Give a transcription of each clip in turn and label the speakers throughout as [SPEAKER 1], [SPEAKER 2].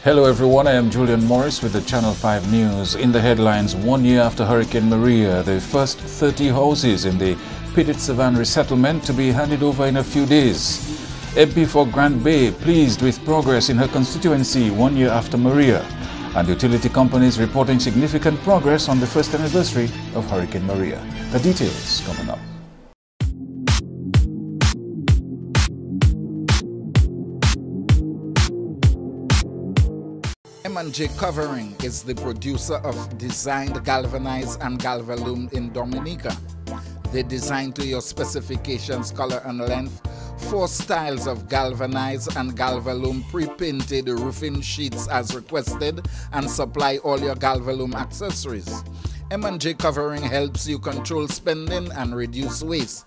[SPEAKER 1] Hello everyone, I am Julian Morris with the Channel 5 News. In the headlines, 1 year after Hurricane Maria, the first 30 houses in the Petit Savan resettlement to be handed over in a few days. MP for Grand Bay pleased with progress in her constituency 1 year after Maria. And utility companies reporting significant progress on the first anniversary of Hurricane Maria. The details coming up.
[SPEAKER 2] M&J Covering is the producer of designed galvanized and galvalume in Dominica. They design to your specifications, color and length, 4 styles of galvanized and galvalume pre-painted roofing sheets as requested, and supply all your galvalume accessories. M&J Covering helps you control spending and reduce waste.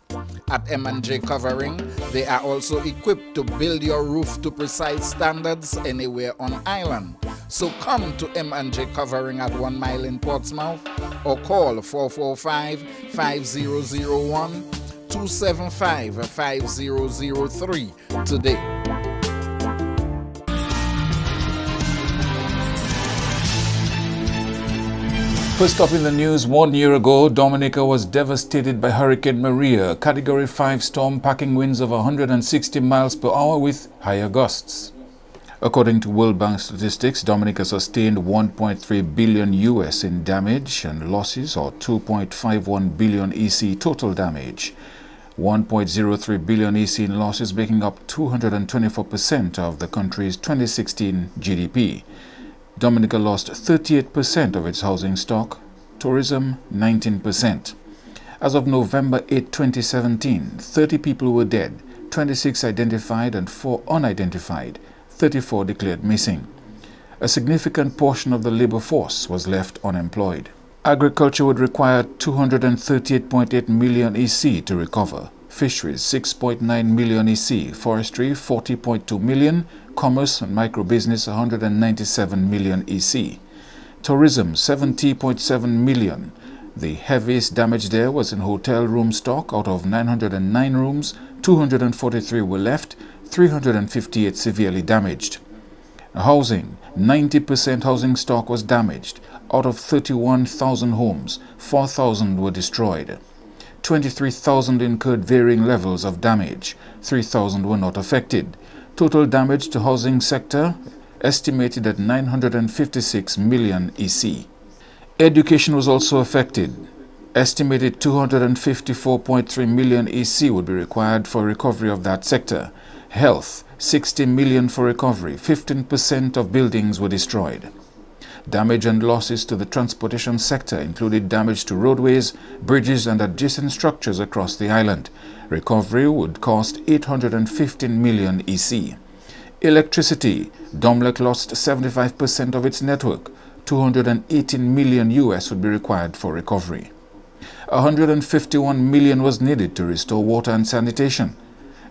[SPEAKER 2] At M&J Covering, they are also equipped to build your roof to precise standards anywhere on island. So come to M&J Covering at 1 Mile in Portsmouth or call 445-5001 275-5003 today.
[SPEAKER 1] First up in the news, 1 year ago, Dominica was devastated by Hurricane Maria, a Category 5 storm packing winds of 160 miles per hour with higher gusts. According to World Bank statistics, Dominica sustained 1.3 billion US in damage and losses, or 2.51 billion EC total damage. 1.03 billion EC in losses, making up 224% of the country's 2016 GDP. Dominica lost 38% of its housing stock, tourism 19%. As of November 8, 2017, 30 people were dead, 26 identified and 4 unidentified, 34 declared missing. A significant portion of the labor force was left unemployed. Agriculture would require 238.8 million EC to recover, fisheries 6.9 million EC, forestry 40.2 million, commerce and microbusiness 197 million EC, tourism 70.7 million. The heaviest damage there was in hotel room stock. Out of 909 rooms, 243 were left, 358 severely damaged. Housing, 90% housing stock was damaged. Out of 31,000 homes, 4,000 were destroyed. 23,000 incurred varying levels of damage. 3,000 were not affected. Total damage to housing sector estimated at 956 million EC. Education was also affected. Estimated 254.3 million EC would be required for recovery of that sector. Health, 60 million for recovery. 15% of buildings were destroyed. Damage and losses to the transportation sector included damage to roadways, bridges and adjacent structures across the island. Recovery would cost 815 million EC. Electricity, Dominic lost 75% of its network. 218 million US would be required for recovery. 151 million was needed to restore water and sanitation.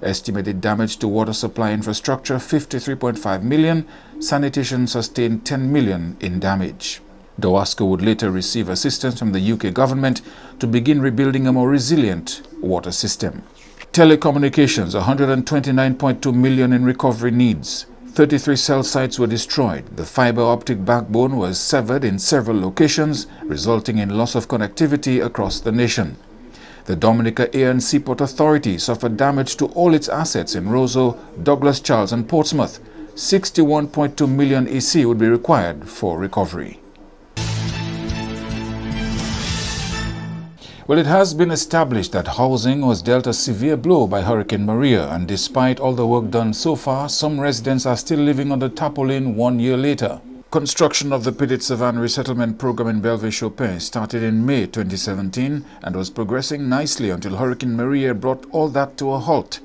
[SPEAKER 1] Estimated damage to water supply infrastructure 53.5 million, sanitation sustained 10 million in damage. Dowasco would later receive assistance from the UK government to begin rebuilding a more resilient water system. Telecommunications, 129.2 million in recovery needs. 33 cell sites were destroyed. The fiber optic backbone was severed in several locations, resulting in loss of connectivity across the nation. The Dominica Air and Seaport Authority suffered damage to all its assets in Roseau, Douglas Charles and Portsmouth. 61.2 million EC would be required for recovery. Well, it has been established that housing was dealt a severe blow by Hurricane Maria, and despite all the work done so far, some residents are still living under tarpaulin 1 year later. Construction of the Petit Savan resettlement program in Belleville-Chopin started in May 2017 and was progressing nicely until Hurricane Maria brought all that to a halt.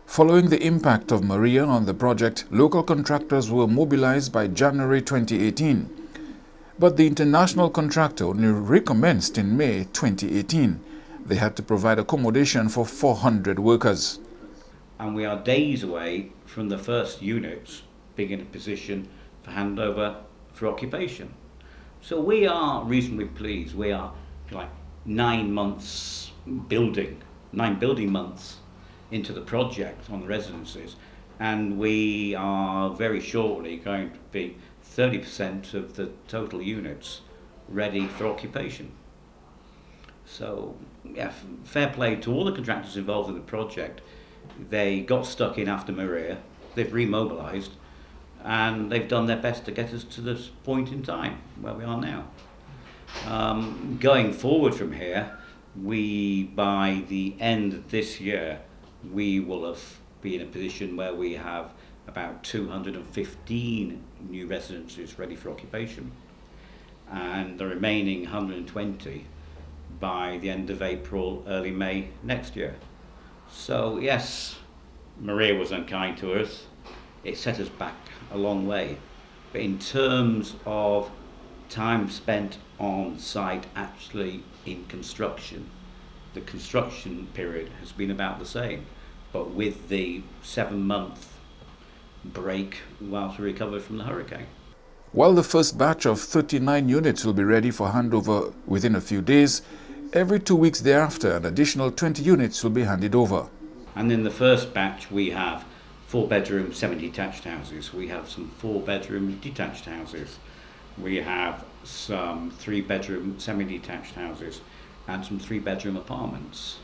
[SPEAKER 1] Following the impact of Maria on the project, local contractors were mobilized by January 2018. But the international contractor only recommenced in May 2018. They had to provide accommodation for 400 workers.
[SPEAKER 3] And we are days away from the first units being in a position for handover for occupation. So we are reasonably pleased. We are like 9 building months into the project on the residences, and we are very shortly going to be 30% of the total units ready for occupation. So, yeah, fair play to all the contractors involved in the project. They got stuck in after Maria, they've remobilised, and they've done their best to get us to this point in time where we are now. Going forward from here, by the end of this year, we will be in a position where we have about 215 new residences ready for occupation, and the remaining 120 by the end of April, early May next year. So yes, Maria was unkind to us. It set us back a long way. But in terms of time spent on site actually in construction, the construction period has been about the same, but with the 7-month break whilst we recovered from the hurricane.
[SPEAKER 1] While the first batch of 39 units will be ready for handover within a few days, every 2 weeks thereafter an additional 20 units will be handed over.
[SPEAKER 3] And in the first batch we have 4-bedroom semi-detached houses, we have some 4-bedroom detached houses, we have some 3-bedroom semi-detached houses and some 3-bedroom apartments.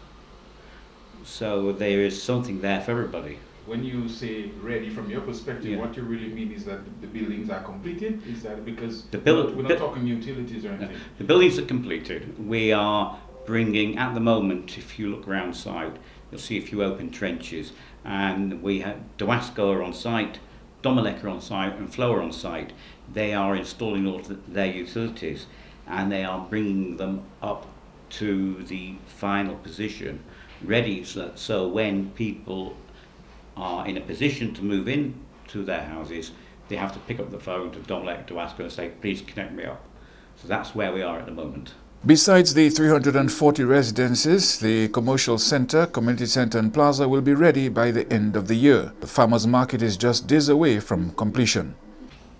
[SPEAKER 3] So there is something there for everybody.
[SPEAKER 4] When you say ready, from your perspective,
[SPEAKER 3] Yeah.
[SPEAKER 4] what you really mean is that the buildings are completed? Is that because
[SPEAKER 3] we're
[SPEAKER 4] not talking utilities or anything?
[SPEAKER 3] The buildings are completed. We are bringing, at the moment, if you look around site, you'll see a few open trenches, and we have Dowasco are on site, Dominic are on site, and Flo are on site. They are installing all their utilities, and they are bringing them up to the final position, ready so when people are in a position to move in to their houses, they have to pick up the phone to Dominic, Dowasco, and say, please connect me up. So that's where we are at the moment.
[SPEAKER 1] Besides the 340 residences, the commercial centre, community centre and plaza will be ready by the end of the year. The farmers' market is just days away from completion.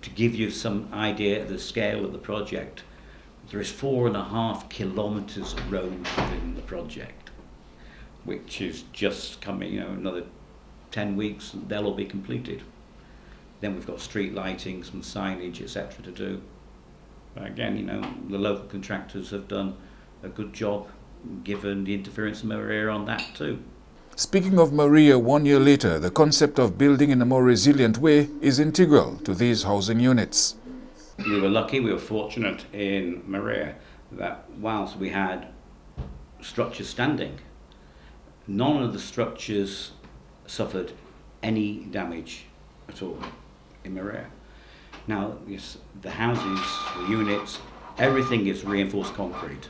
[SPEAKER 3] To give you some idea of the scale of the project, there is 4.5 kilometres of road within the project, which is just coming, another 10 weeks and they'll all be completed. Then we've got street lighting, some signage, etc. to do. But again, the local contractors have done a good job given the interference of Maria on that too.
[SPEAKER 1] Speaking of Maria 1 year later, the concept of building in a more resilient way is integral to these housing units.
[SPEAKER 3] We were lucky, we were fortunate in Maria that whilst we had structures standing, none of the structures suffered any damage at all in Maria. Now, the houses, the units, everything is reinforced concrete.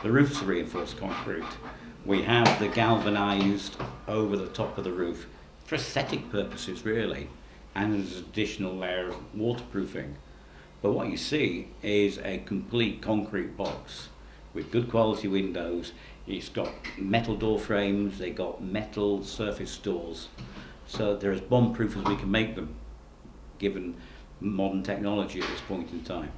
[SPEAKER 3] The roofs are reinforced concrete. We have the galvanised over the top of the roof for aesthetic purposes, really, and there's an additional layer of waterproofing. But what you see is a complete concrete box with good quality windows. It's got metal door frames, they got metal surface doors. So they're as bomb-proof as we can make them, given modern technology at this point in time.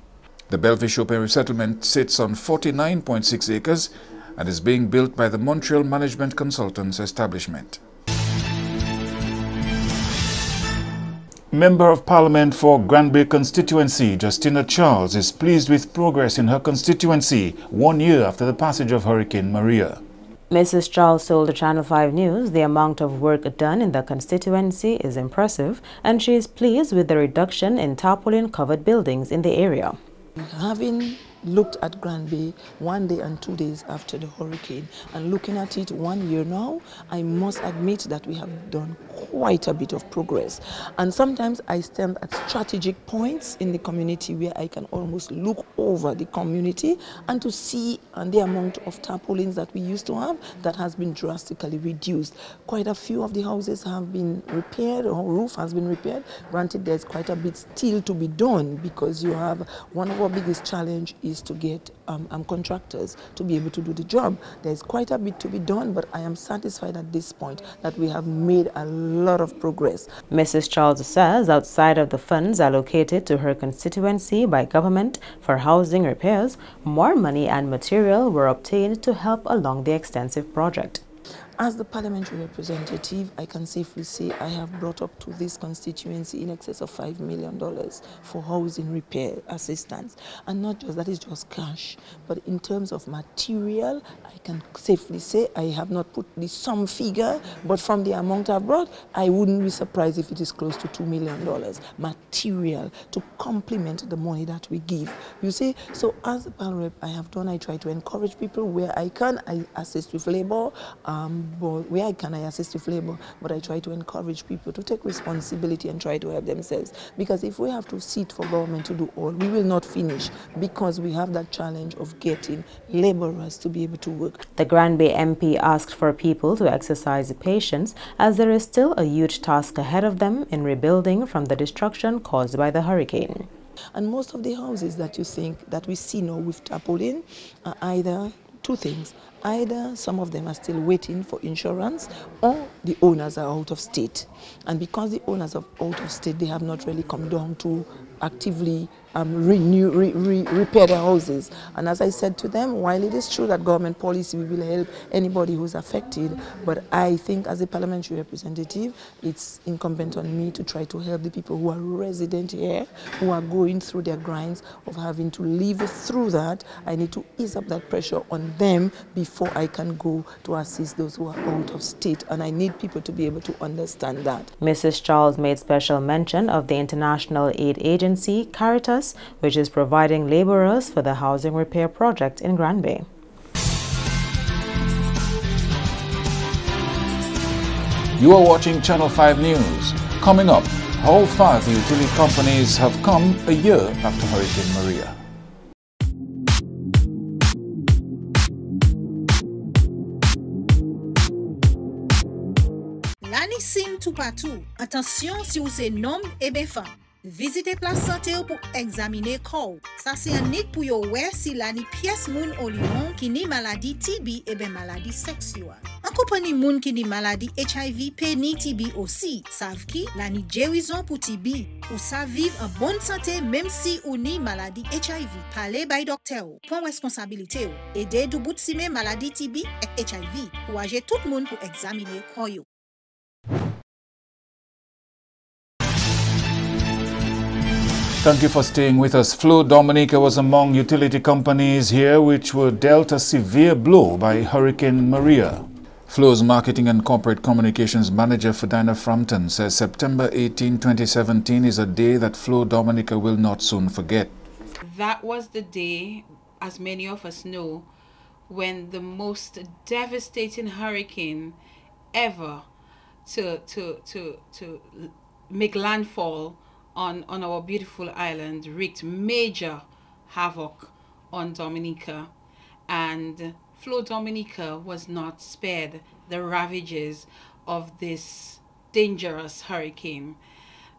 [SPEAKER 1] The Belfish Open Resettlement sits on 49.6 acres and is being built by the Montreal Management Consultants establishment. Member of Parliament for Granby constituency, Justina Charles, is pleased with progress in her constituency 1 year after the passage of Hurricane Maria.
[SPEAKER 5] Mrs. Charles told the Channel 5 News the amount of work done in the constituency is impressive, and she is pleased with the reduction in tarpaulin-covered buildings in the area.
[SPEAKER 6] Having looked at Granby 1 day and 2 days after the hurricane and looking at it 1 year now, I must admit that we have done quite a bit of progress. And sometimes I stand at strategic points in the community where I can almost look over the community and to see the amount of tarpaulins that we used to have that has been drastically reduced. Quite a few of the houses have been repaired, or roof has been repaired. Granted, there's quite a bit still to be done because you have one of our biggest challenge is to get contractors to be able to do the job. There's quite a bit to be done, but I am satisfied at this point that we have made a lot of progress.
[SPEAKER 5] Mrs. Charles says outside of the funds allocated to her constituency by government for housing repairs, more money and material were obtained to help along the extensive project.
[SPEAKER 6] As the parliamentary representative, I can safely say I have brought up to this constituency in excess of $5 million for housing repair assistance. And not just that is just cash, but in terms of material, I can safely say I have not put the sum figure, but from the amount I've brought, I wouldn't be surprised if it is close to $2 million material to complement the money that we give. You see, so as a PAL rep, I have done, I try to encourage people where I can. I assist with labor, but where I can, I assist with labor, but I try to encourage people to take responsibility and try to help themselves. Because if we have to sit for government to do all, we will not finish, because we have that challenge of getting laborers to be able to work.
[SPEAKER 5] The Grand Bay MP asked for people to exercise patience, as there is still a huge task ahead of them in rebuilding from the destruction caused by the hurricane.
[SPEAKER 6] And most of the houses that you think that we see now with tarpaulin are either two things. Either some of them are still waiting for insurance, or the owners are out of state. And because the owners are out of state, they have not really come down to actively repair their houses. And as I said to them, while it is true that government policy will help anybody who's affected, but I think as a parliamentary representative, it's incumbent on me to try to help the people who are resident here, who are going through their grinds of having to live through that. I need to ease up that pressure on them before I can go to assist those who are out of state. And I need people to be able to understand that.
[SPEAKER 5] Mrs. Charles made special mention of the international aid agency, Caritas, which is providing laborers for the housing repair project in Grand Bay.
[SPEAKER 1] You are watching Channel 5 News. Coming up, how far the utility companies have come a year after Hurricane Maria.
[SPEAKER 7] L'année sim tout partout. Attention si vous êtes homme et bien femme. Visitez place santé pour examiner corps. Ça c'est un nick pour yo ouais si l'année pièce moun au lion qui ni maladie TB et bien maladie sexuelle. En compagnie moun qui ni maladie HIV pe ni TB aussi. Savent qui l'année guérison pour TB. Ou ça vivre en bonne santé même si ou ni maladie HIV. Parlez by docteur. Prends responsabilité ou. Aidez du bout de maladie TB et HIV. Ou agir tout le monde pour examiner corps yo.
[SPEAKER 1] Thank you for staying with us. Flo Dominica was among utility companies here which were dealt a severe blow by Hurricane Maria. Flo's Marketing and Corporate Communications Manager Fadina Frampton says September 18, 2017 is a day that Flo Dominica will not soon forget.
[SPEAKER 8] That was the day, as many of us know, when the most devastating hurricane ever to make landfall on our beautiful island wreaked major havoc on Dominica, and Flo Dominica was not spared the ravages of this dangerous hurricane.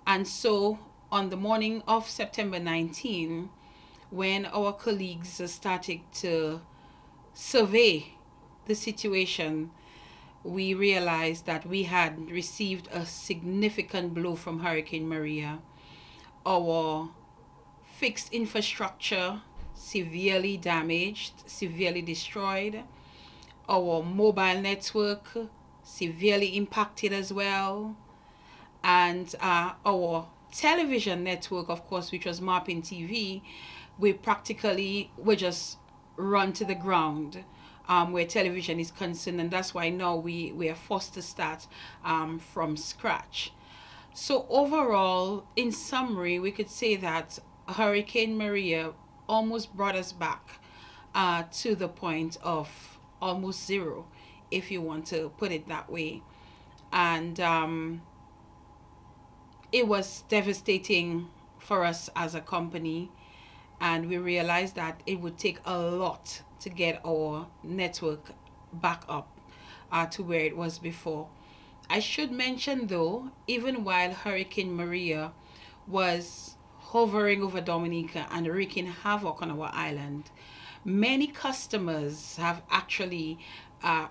[SPEAKER 8] And so on the morning of September 19, when our colleagues started to survey the situation, we realized that we had received a significant blow from Hurricane Maria. Our fixed infrastructure severely damaged, severely destroyed. Our mobile network severely impacted as well. And our television network, of course, which was Mapping TV, we practically were just run to the ground where television is concerned. And that's why now we are forced to start from scratch. So overall, in summary, we could say that Hurricane Maria almost brought us back to the point of almost zero, if you want to put it that way. And it was devastating for us as a company, and we realized that it would take a lot to get our network back up to where it was before. I should mention though, even while Hurricane Maria was hovering over Dominica and wreaking havoc on our island, many customers have actually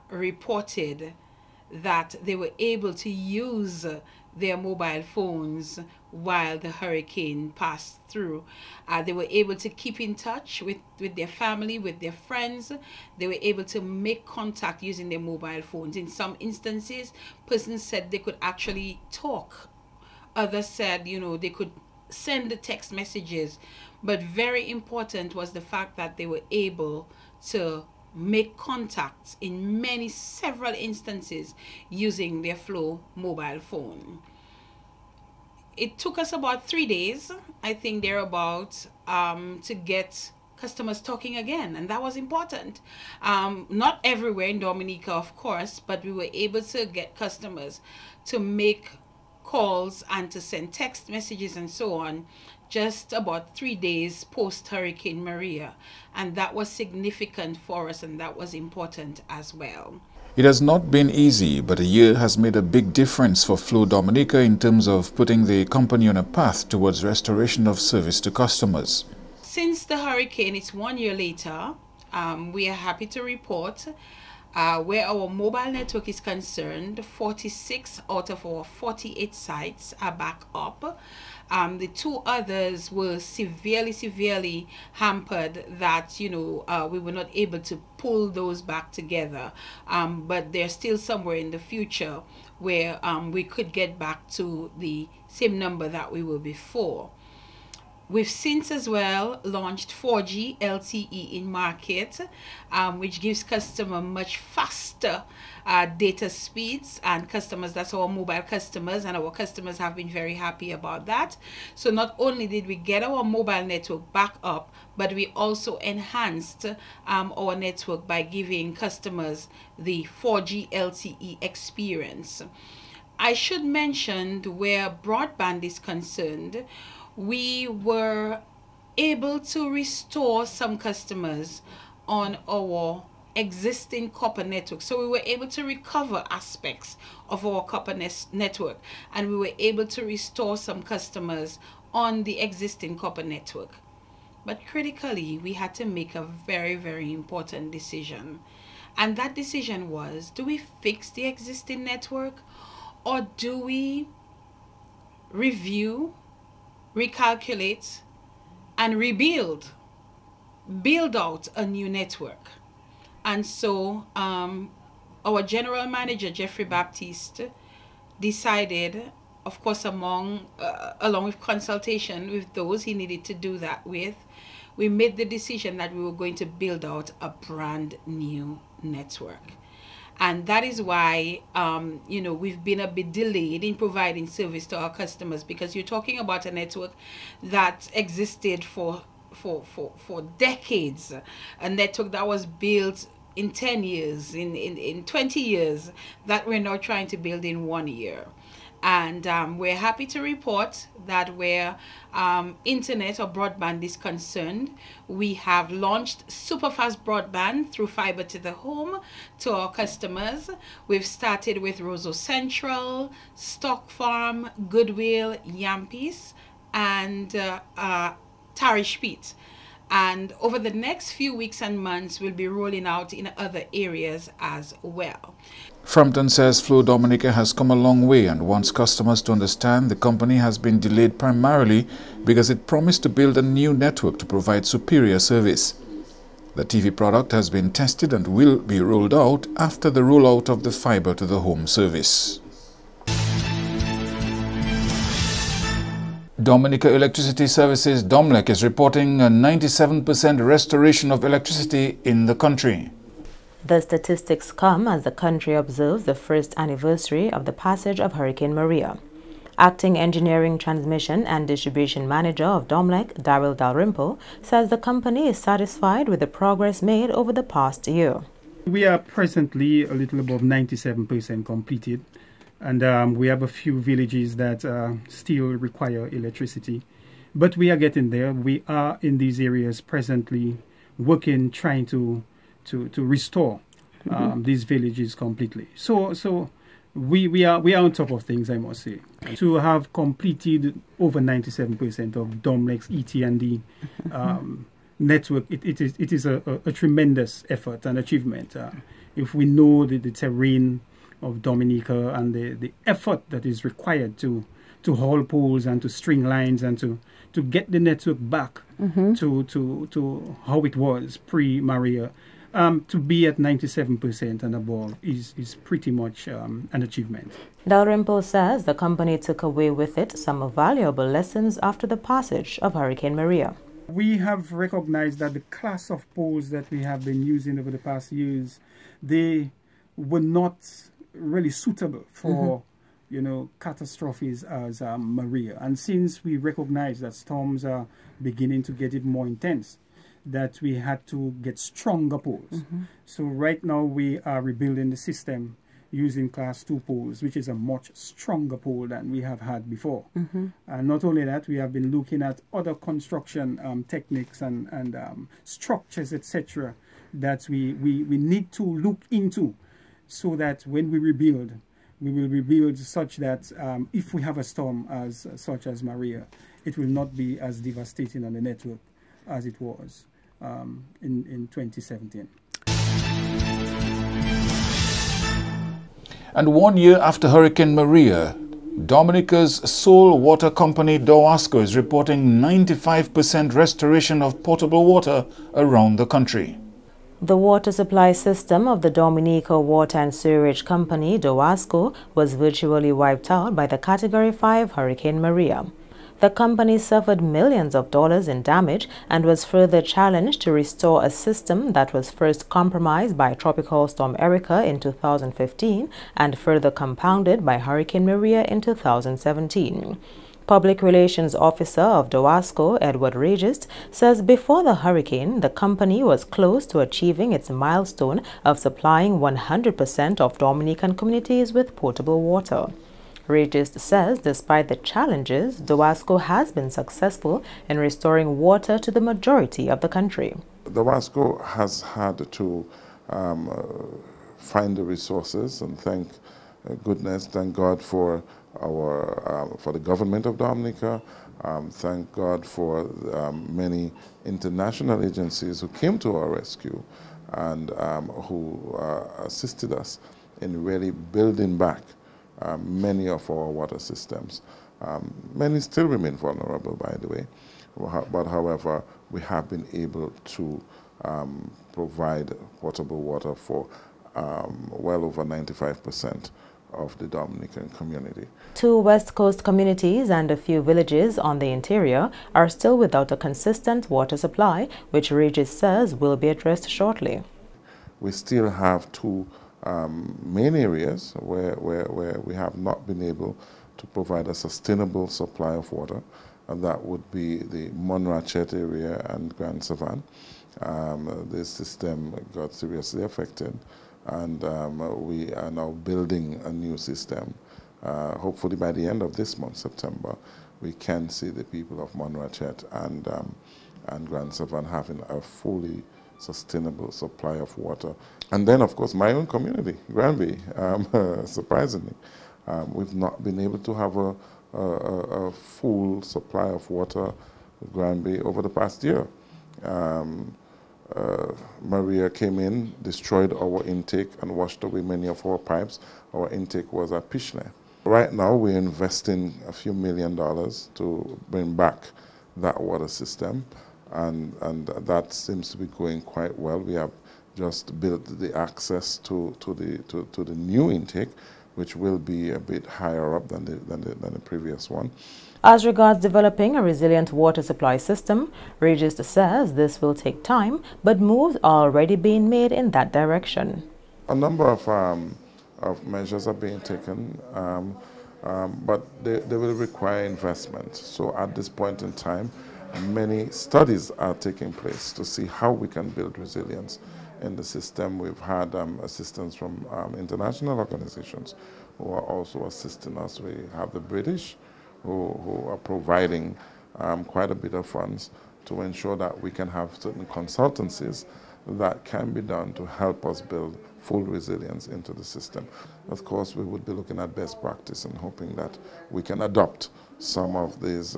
[SPEAKER 8] reported that they were able to use their mobile phones while the hurricane passed through. They were able to keep in touch with their family, with their friends. They were able to make contact using their mobile phones. In some instances, persons said they could actually talk. Others said, you know, they could send the text messages. But very important was the fact that they were able to make contacts in several instances using their Flo mobile phone. It took us about 3 days, I think thereabouts, to get customers talking again, and that was important. Not everywhere in Dominica, of course, but we were able to get customers to make calls and to send text messages and so on just about 3 days post Hurricane Maria, and that was significant for us, and that was important as well.
[SPEAKER 1] It has not been easy, but a year has made a big difference for Flo Dominica in terms of putting the company on a path towards restoration of service to customers.
[SPEAKER 8] Since the hurricane, it's 1 year later, we are happy to report where our mobile network is concerned, 46 out of our 48 sites are back up. The 2 others were severely hampered that, you know, we were not able to pull those back together. But they're still somewhere in the future where we could get back to the same number that we were before. We've since as well launched 4G LTE in market, which gives customer much faster data speeds, and customers, that's our mobile customers, and our customers have been very happy about that. So not only did we get our mobile network back up, but we also enhanced our network by giving customers the 4G LTE experience. I should mention where broadband is concerned, we were able to restore some customers on our existing copper network. So we were able to recover aspects of our copper network, and we were able to restore some customers on the existing copper network. But critically, we had to make a very important decision. And that decision was, do we fix the existing network, or do we review, recalculate, and build out a new network? And so our general manager, Jeffrey Baptiste, decided, of course, along with consultation with those he needed to do that with, we made the decision that we were going to build out a brand new network. And that is why, you know, we've been a bit delayed in providing service to our customers, because you're talking about a network that existed for decades, a network that was built in 10 years, in 20 years, that we're now trying to build in 1 year. And we're happy to report that where internet or broadband is concerned, we have launched superfast broadband through fiber to the home to our customers. We've started with Roseau Central, Stock Farm, Goodwill, Yampis, and Tarishpit. And over the next few weeks and months, we'll be rolling out in other areas as well.
[SPEAKER 1] Frampton says Flo Dominica has come a long way and wants customers to understand the company has been delayed primarily because it promised to build a new network to provide superior service. The TV product has been tested and will be rolled out after the rollout of the fiber to the home service. Dominica Electricity Services Dominic is reporting a 97% restoration of electricity in the country.
[SPEAKER 5] The statistics come as the country observes the first anniversary of the passage of Hurricane Maria. Acting Engineering, Transmission and Distribution Manager of Dominic, Daryl Dalrymple, says the company is satisfied with the progress made over the past year.
[SPEAKER 9] We are presently a little above 97% completed, and we have a few villages that still require electricity. But we are getting there. We are in these areas presently working, trying to restore these villages completely. So we are on top of things, I must say. To have completed over 97% of Dominic's ET&D network, it is a tremendous effort and achievement. If we know the terrain of Dominica and the effort that is required to to haul poles and to string lines and to get the network back to how it was pre-Maria. To be at 97% and above is pretty much an achievement.
[SPEAKER 5] Dalrymple says the company took away with it some valuable lessons after the passage of Hurricane Maria.
[SPEAKER 9] We have recognized that the class of poles that we have been using over the past years, they were not really suitable for catastrophes as Maria. And since we recognize that storms are beginning to get it more intense, that we had to get stronger poles. So right now we are rebuilding the system using class 2 poles, which is a much stronger pole than we have had before. And not only that, we have been looking at other construction techniques and structures, etc., that we need to look into, so that when we will rebuild such that if we have a storm such as Maria, it will not be as devastating on the network as it was in 2017.
[SPEAKER 1] And 1 year after Hurricane Maria, Dominica's sole water company Dowasco is reporting 95% restoration of potable water around the country.
[SPEAKER 5] The water supply system of the Dominica Water and Sewerage Company, Dowasco, was virtually wiped out by the Category 5 Hurricane Maria. The company suffered millions of dollars in damage and was further challenged to restore a system that was first compromised by Tropical Storm Erica in 2015 and further compounded by Hurricane Maria in 2017. Public Relations Officer of Dowasco, Edward Regis, says before the hurricane, the company was close to achieving its milestone of supplying 100% of Dominican communities with potable water. Regis says despite the challenges, Dowasco has been successful in restoring water to the majority of the country.
[SPEAKER 10] Dowasco has had to find the resources, and thank God for for the government of Dominica. Thank God for many international agencies who came to our rescue and who assisted us in really building back many of our water systems. Many still remain vulnerable, by the way, but however, we have been able to provide potable water for well over 95% of the Dominican community.
[SPEAKER 5] 2 West Coast communities and a few villages on the interior are still without a consistent water supply, which Regis says will be addressed shortly.
[SPEAKER 10] We still have 2 main areas where we have not been able to provide a sustainable supply of water, and that would be the Monrachet area and Grand Savan. The system got seriously affected, and we are now building a new system. Hopefully by the end of this month, September, we can see the people of Monrachet and Grand Savan having a fully sustainable supply of water. And then, of course, my own community, Granby, surprisingly. We've not been able to have a full supply of water in Granby over the past year. Maria came in, destroyed our intake and washed away many of our pipes. Our intake was at Pishneh. Right now we're investing a few $1 million to bring back that water system, and that seems to be going quite well. We have just built the access to the new intake, which will be a bit higher up than the previous one.
[SPEAKER 5] As regards developing a resilient water supply system, Regis says this will take time, but moves are already being made in that direction.
[SPEAKER 10] A number of measures are being taken, but they will require investment. So at this point in time, many studies are taking place to see how we can build resilience in the system. We've had assistance from international organizations who are also assisting us. We have the British who are providing quite a bit of funds to ensure that we can have certain consultancies that can be done to help us build full resilience into the system. Of course, we would be looking at best practice and hoping that we can adopt some of these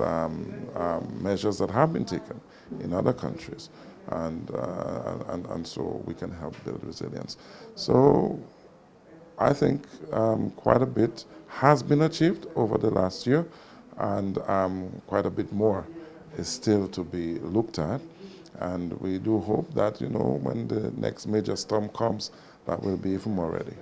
[SPEAKER 10] measures that have been taken in other countries, and so we can help build resilience. So I think quite a bit has been achieved over the last year, and quite a bit more is still to be looked at. And we do hope that, you know, when the next major storm comes, that we'll be even more ready.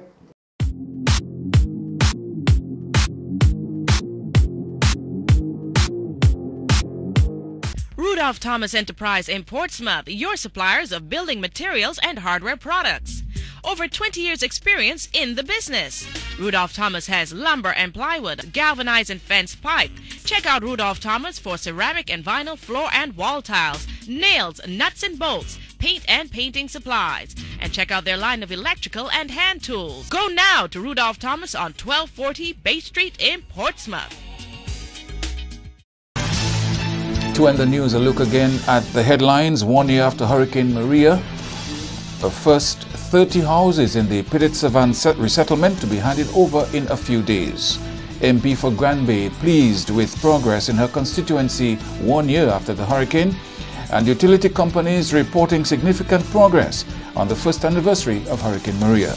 [SPEAKER 11] Rudolf Thomas Enterprise in Portsmouth, your suppliers of building materials and hardware products. Over 20 years experience in the business. Rudolf Thomas has lumber and plywood, galvanized and fenced pipe. Check out Rudolf Thomas for ceramic and vinyl floor and wall tiles, nails, nuts and bolts, paint and painting supplies. And check out their line of electrical and hand tools. Go now to Rudolf Thomas on 1240 Bay Street in Portsmouth.
[SPEAKER 1] To end the news, a look again at the headlines. 1 year after Hurricane Maria, the first 30 houses in the Pitted Savan resettlement to be handed over in a few days. MP for Granby pleased with progress in her constituency 1 year after the hurricane, and utility companies reporting significant progress on the first anniversary of Hurricane Maria.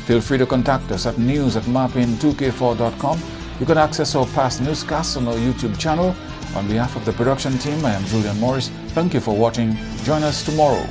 [SPEAKER 1] Feel free to contact us at news@mapping2k4.com. You can access our past newscasts on our YouTube channel. On behalf of the production team, I am Julian Morris. Thank you for watching. Join us tomorrow.